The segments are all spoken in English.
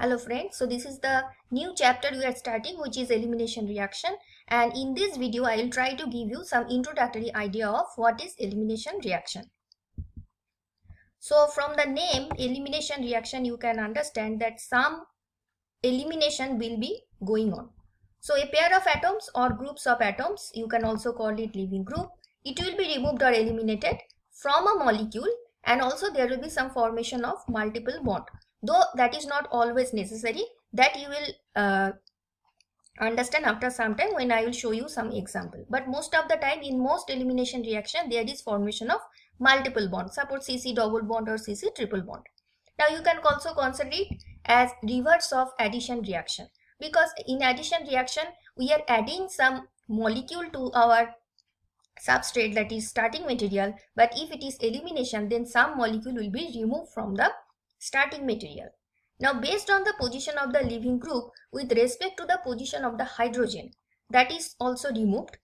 Hello friends, so this is the new chapter we are starting, which is elimination reaction, and in this video I will try to give you some introductory idea of what is elimination reaction. So from the name elimination reaction you can understand that some elimination will be going on. So a pair of atoms or groups of atoms, you can also call it leaving group, it will be removed or eliminated from a molecule, and also there will be some formation of multiple bond, though that is not always necessary. That you will understand after some time when I will show you some example. But most of the time in most elimination reaction there is formation of multiple bonds, suppose CC double bond or CC triple bond. Now you can also consider it as reverse of addition reaction, because in addition reaction we are adding some molecule to our substrate, that is starting material, but if it is elimination then some molecule will be removed from the starting material. Now based on the position of the leaving group with respect to the position of the hydrogen, that is also removed.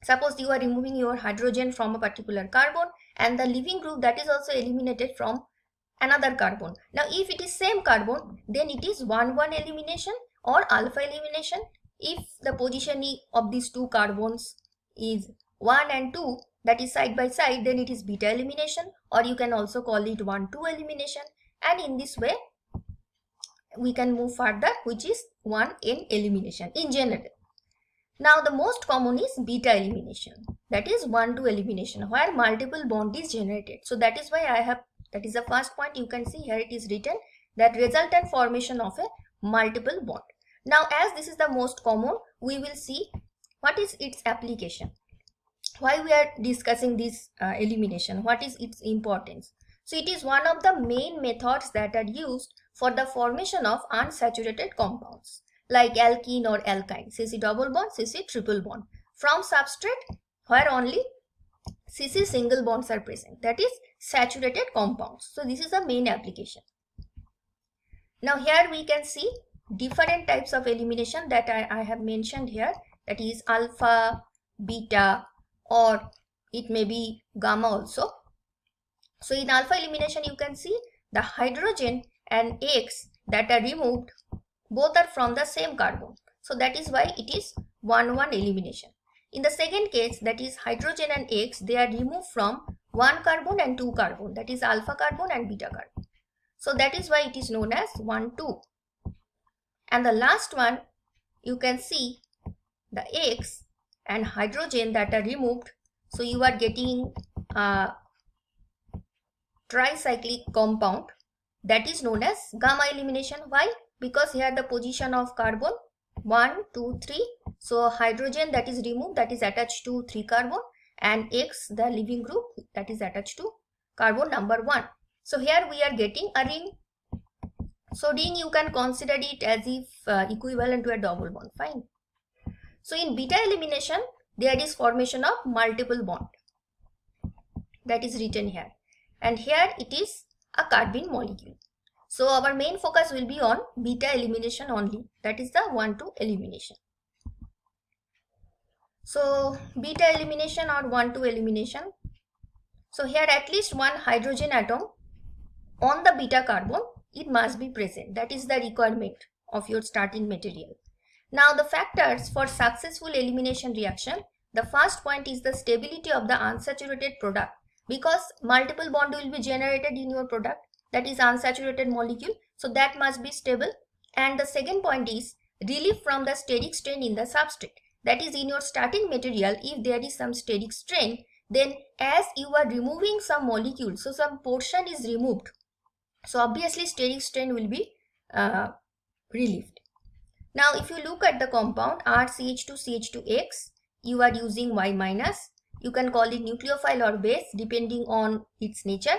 Suppose you are removing your hydrogen from a particular carbon and the leaving group, that is also eliminated from another carbon. Now if it is same carbon then it is 1-1 elimination or alpha elimination. If the position of these two carbons is 1 and 2, that is side by side, then it is beta elimination, or you can also call it 1-2 elimination, and in this way we can move further, which is 1n elimination in general. Now the most common is beta elimination, that is 1-2 elimination, where multiple bond is generated. So that is why that is the first point. You can see here it is written that resultant formation of a multiple bond. Now as this is the most common, we will see what is its application, why we are discussing this elimination, what is its importance. So it is one of the main methods that are used for the formation of unsaturated compounds like alkene or alkyne, CC double bond, CC triple bond, from substrate where only CC single bonds are present, that is saturated compounds. So this is the main application. Now here we can see different types of elimination that I have mentioned here, that is alpha, beta, or it may be gamma also. So in alpha elimination you can see the hydrogen and X that are removed, both are from the same carbon. So that is why it is 1-1 elimination. In the second case, that is hydrogen and X, they are removed from 1 carbon and 2 carbon, that is alpha carbon and beta carbon. So that is why it is known as 1-2. And the last one, you can see the X and hydrogen that are removed. So you are getting a tricyclic compound, that is known as gamma elimination. Why? Because here the position of carbon 1, 2, 3. So hydrogen that is removed, that is attached to 3 carbon, and X, the leaving group, that is attached to carbon number 1. So here we are getting a ring. So ring you can consider it as if equivalent to a double bond. Fine. So in beta elimination there is formation of multiple bond, that is written here, and here it is a carbene molecule. So our main focus will be on beta elimination only, that is the 1-2 elimination. So beta elimination or 1-2 elimination. So here at least one hydrogen atom on the beta carbon, it must be present. That is the requirement of your starting material. Now the factors for successful elimination reaction, the first point is the stability of the unsaturated product, because multiple bond will be generated in your product, that is unsaturated molecule, so that must be stable. And the second point is relief from the steric strain in the substrate, that is in your starting material if there is some steric strain, then as you are removing some molecule, so some portion is removed, so obviously steric strain will be relieved. Now if you look at the compound RCH2CH2X, you are using Y-, you can call it nucleophile or base depending on its nature.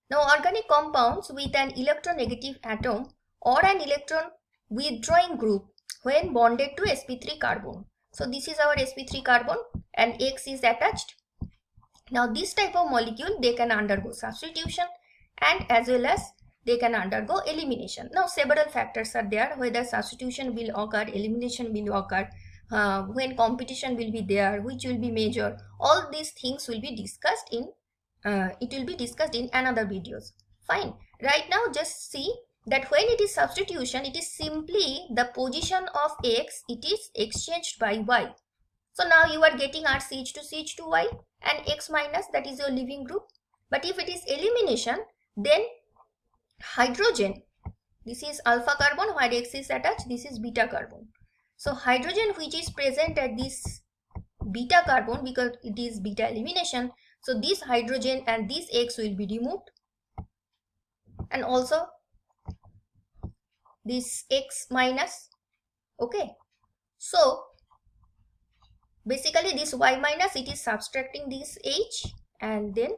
Now organic compounds with an electronegative atom or an electron withdrawing group when bonded to sp3 carbon. So this is our sp3 carbon and X is attached. Now this type of molecule, they can undergo substitution and as well as they can undergo elimination. Now several factors are there, whether substitution will occur, elimination will occur, when competition will be there, which will be measured. All these things will be discussed in another videos. Fine. Right now just see that when it is substitution, it is simply the position of X, it is exchanged by Y. So now you are getting RCH2 CH2Y and X minus, that is your leaving group. But if it is elimination, then hydrogen, this is alpha carbon where X is attached, this is beta carbon. So hydrogen which is present at this beta carbon, because it is beta elimination, so this hydrogen and this X will be removed, and also this X minus. Okay, so basically this Y minus, it is subtracting this H, and then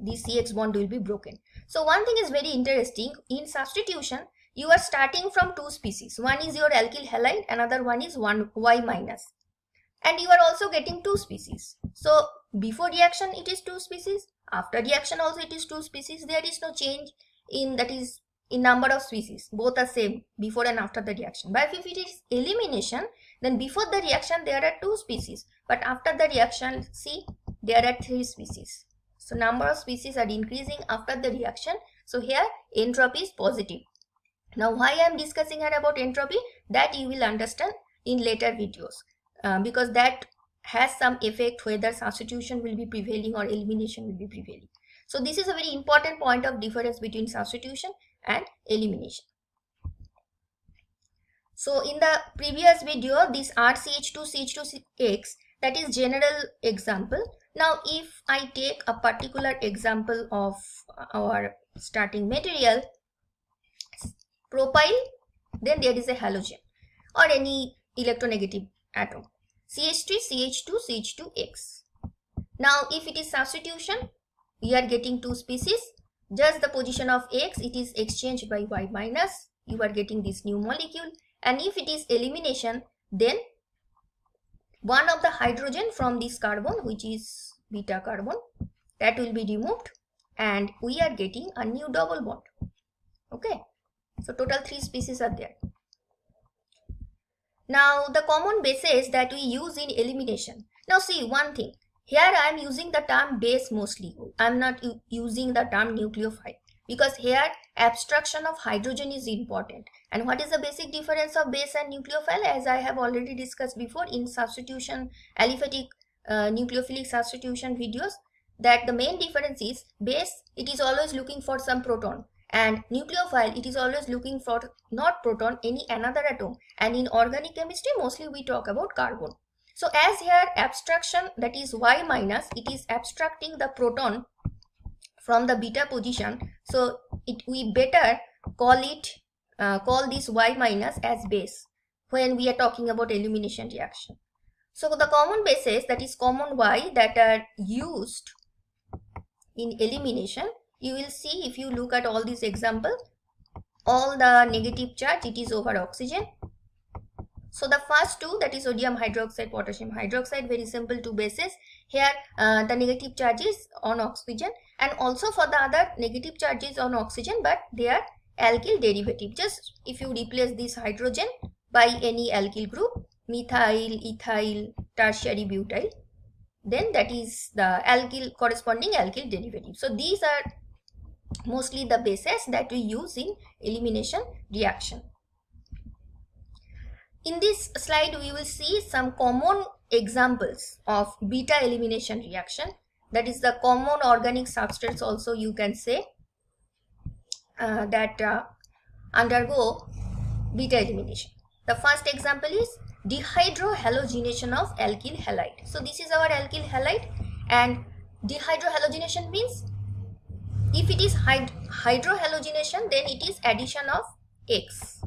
this CX bond will be broken. So one thing is very interesting, in substitution you are starting from two species. One is your alkyl halide, another one is Y minus, and you are also getting two species. So before reaction it is two species, after reaction also it is two species. There is no change in, that is, in number of species, both are same before and after the reaction. But if it is elimination, then before the reaction there are two species, but after the reaction, see, there are three species. So number of species are increasing after the reaction. So here entropy is positive. Now why I am discussing here about entropy, that you will understand in later videos, because that has some effect whether substitution will be prevailing or elimination will be prevailing. So this is a very important point of difference between substitution and elimination. So in the previous video, this RCH2 CH2X, that is general example. Now if I take a particular example of our starting material, propyl, then there is a halogen or any electronegative atom, CH3 CH2 CH2X. Now if it is substitution, we are getting two species, just the position of X, it is exchanged by Y minus, you are getting this new molecule. And if it is elimination, then one of the hydrogen from this carbon, which is beta carbon, that will be removed, and we are getting a new double bond. Okay, so total three species are there. Now the common bases that we use in elimination. Now see one thing, here I am using the term base mostly, I am not using the term nucleophile, because here abstraction of hydrogen is important. And what is the basic difference of base and nucleophile? As I have already discussed before in substitution, aliphatic nucleophilic substitution videos, that the main difference is base, it is always looking for some proton, and nucleophile, it is always looking for not proton, any another atom. And in organic chemistry mostly we talk about carbon. So as here abstraction, that is Y minus, it is abstracting the proton from the beta position, so we better call this Y minus as base when we are talking about elimination reaction. So the common bases, that is common Y, that are used in elimination, you will see if you look at all these examples, all the negative charge, it is over oxygen. So the first two, that is sodium hydroxide, potassium hydroxide, very simple two bases. Here the negative charge is on oxygen, and also for the other negative charges on oxygen, but they are alkyl derivative. Just if you replace this hydrogen by any alkyl group, methyl, ethyl, tertiary butyl, then that is the alkyl corresponding alkyl derivative. So these are mostly the bases that we use in elimination reaction. In this slide, we will see some common examples of beta elimination reaction. That is the common organic substrates also, you can say, that undergo beta elimination. The first example is dehydrohalogenation of alkyl halide. So this is our alkyl halide, and dehydrohalogenation means if it is hydrohalogenation, then it is addition of X.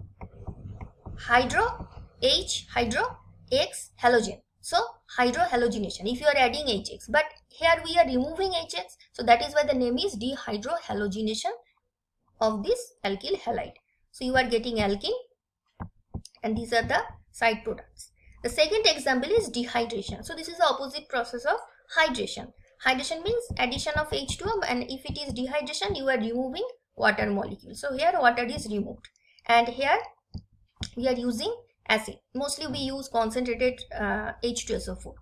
Hydro, H, hydro, X, halogen. So hydrohalogenation, if you are adding HX, but here we are removing HX, so that is why the name is dehydrohalogenation of this alkyl halide. So you are getting alkene, and these are the side products. The second example is dehydration. So this is the opposite process of hydration. Hydration means addition of H2O, and if it is dehydration, you are removing water molecule. So here water is removed, and here we are using acid. Mostly we use concentrated H2SO4.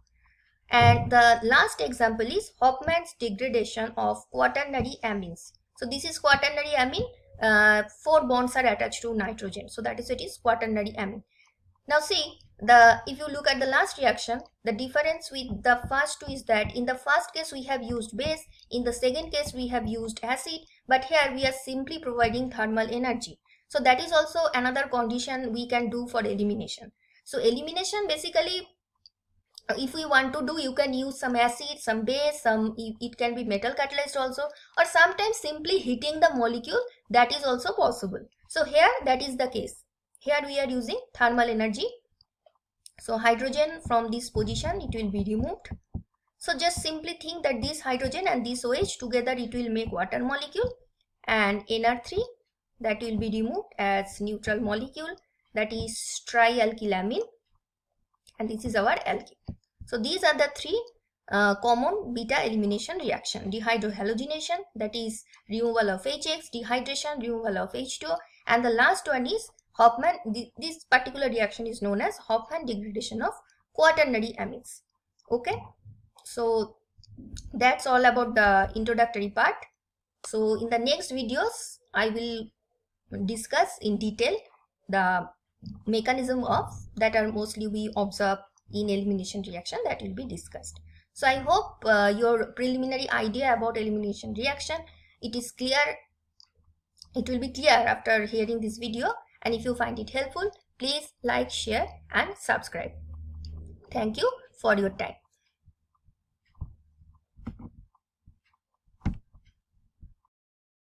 And the last example is Hofmann's degradation of quaternary amines. So this is quaternary amine. 4 bonds are attached to nitrogen, so that is it is quaternary amine. Now see, if you look at the last reaction, the difference with the first two is that in the first case we have used base, in the second case we have used acid, but here we are simply providing thermal energy. So that is also another condition we can do for elimination. So elimination, basically, if we want to do, you can use some acid, some base, it can be metal catalyzed also, or sometimes simply heating the molecule, that is also possible. So here that is the case. Here we are using thermal energy. So hydrogen from this position, it will be removed. So just simply think that this hydrogen and this OH together, it will make water molecule, and NR3, that will be removed as neutral molecule, that is trialkylamine, and this is our alkene. So these are the three common beta elimination reaction: dehydrohalogenation, that is removal of HX, dehydration, removal of H2, and the last one is Hofmann. This particular reaction is known as Hofmann degradation of quaternary amines. Okay, so that's all about the introductory part. So in the next videos, I will discuss in detail the mechanism of that are mostly we observe in elimination reaction, that will be discussed. So I hope your preliminary idea about elimination reaction, it is clear. It will be clear after hearing this video, and if you find it helpful, please like, share and subscribe. Thank you for your time.